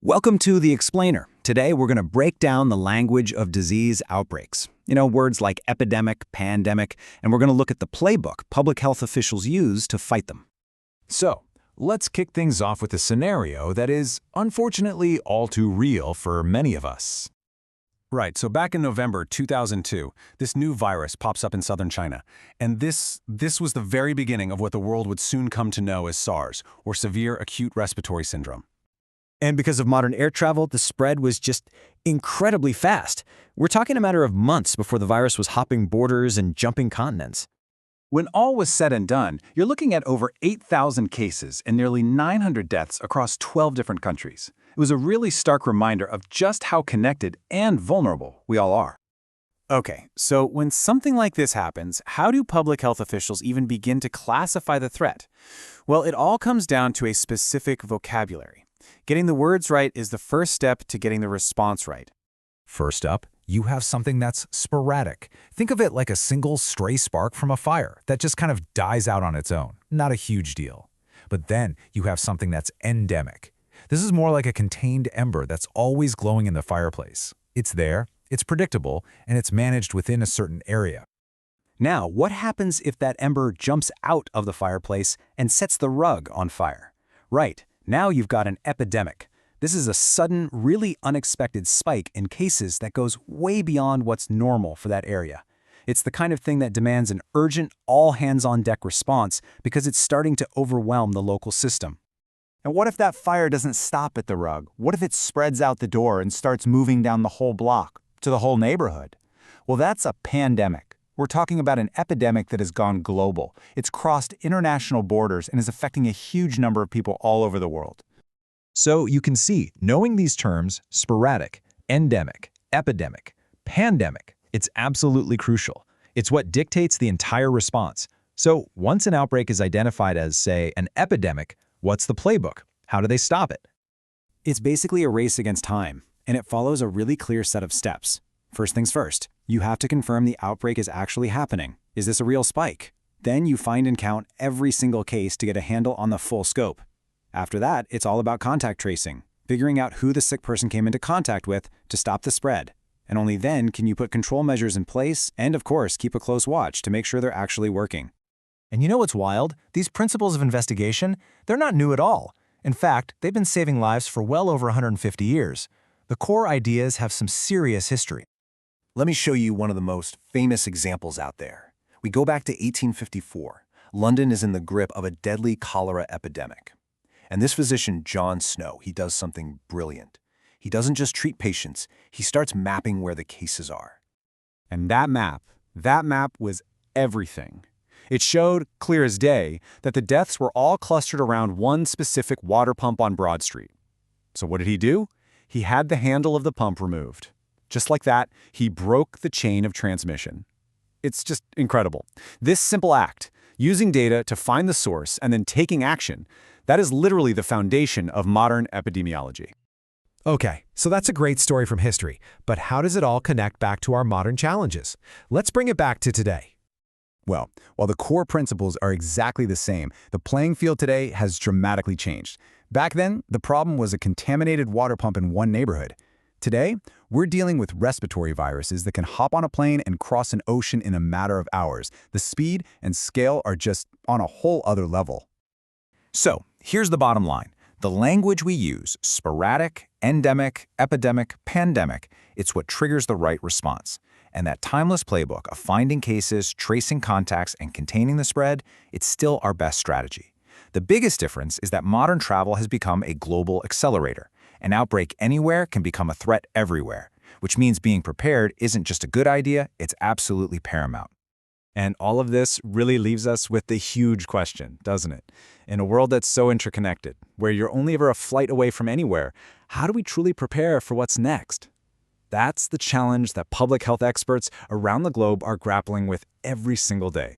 Welcome to The Explainer. Today we're going to break down the language of disease outbreaks. Words like epidemic, pandemic, and we're going to look at the playbook public health officials use to fight them. So, let's kick things off with a scenario that is, unfortunately, all too real for many of us. Right, so back in November 2002, this new virus pops up in southern China. And this was the very beginning of what the world would soon come to know as SARS, or Severe Acute Respiratory Syndrome. And because of modern air travel, the spread was just incredibly fast. We're talking a matter of months before the virus was hopping borders and jumping continents. When all was said and done, you're looking at over 8,000 cases and nearly 900 deaths across 12 different countries. It was a really stark reminder of just how connected and vulnerable we all are. Okay, so when something like this happens, how do public health officials even begin to classify the threat? Well, it all comes down to a specific vocabulary. Getting the words right is the first step to getting the response right. First up, you have something that's sporadic. Think of it like a single stray spark from a fire that just kind of dies out on its own. Not a huge deal. But then you have something that's endemic. This is more like a contained ember that's always glowing in the fireplace. It's there, it's predictable, and it's managed within a certain area. Now, what happens if that ember jumps out of the fireplace and sets the rug on fire? Right. Now you've got an epidemic. This is a sudden, really unexpected spike in cases that goes way beyond what's normal for that area. It's the kind of thing that demands an urgent, all-hands-on-deck response because it's starting to overwhelm the local system. And what if that fire doesn't stop at the rug? What if it spreads out the door and starts moving down the whole block, to the whole neighborhood? Well, that's a pandemic. We're talking about an epidemic that has gone global. It's crossed international borders and is affecting a huge number of people all over the world. So you can see, knowing these terms, sporadic, endemic, epidemic, pandemic, it's absolutely crucial. It's what dictates the entire response. So once an outbreak is identified as, say, an epidemic, what's the playbook? How do they stop it? It's basically a race against time, and it follows a really clear set of steps. First things first, you have to confirm the outbreak is actually happening. Is this a real spike? Then you find and count every single case to get a handle on the full scope. After that, it's all about contact tracing, figuring out who the sick person came into contact with to stop the spread. And only then can you put control measures in place and, of course, keep a close watch to make sure they're actually working. And you know what's wild? These principles of investigation, they're not new at all. In fact, they've been saving lives for well over 150 years. The core ideas have some serious history. Let me show you one of the most famous examples out there. We go back to 1854. London is in the grip of a deadly cholera epidemic. And this physician, John Snow, he does something brilliant. He doesn't just treat patients, he starts mapping where the cases are. And that map was everything. It showed, clear as day, that the deaths were all clustered around one specific water pump on Broad Street. So what did he do? He had the handle of the pump removed. Just like that, he broke the chain of transmission. It's just incredible. This simple act, using data to find the source and then taking action, that is literally the foundation of modern epidemiology. Okay, so that's a great story from history, but how does it all connect back to our modern challenges? Let's bring it back to today. Well, while the core principles are exactly the same, the playing field today has dramatically changed. Back then, the problem was a contaminated water pump in one neighborhood. Today, we're dealing with respiratory viruses that can hop on a plane and cross an ocean in a matter of hours. The speed and scale are just on a whole other level. So here's the bottom line. The language we use, sporadic, endemic, epidemic, pandemic, it's what triggers the right response. And that timeless playbook of finding cases, tracing contacts, and containing the spread, it's still our best strategy. The biggest difference is that modern travel has become a global accelerator. An outbreak anywhere can become a threat everywhere, which means being prepared isn't just a good idea, it's absolutely paramount. And all of this really leaves us with the huge question, doesn't it? In a world that's so interconnected, where you're only ever a flight away from anywhere, how do we truly prepare for what's next? That's the challenge that public health experts around the globe are grappling with every single day.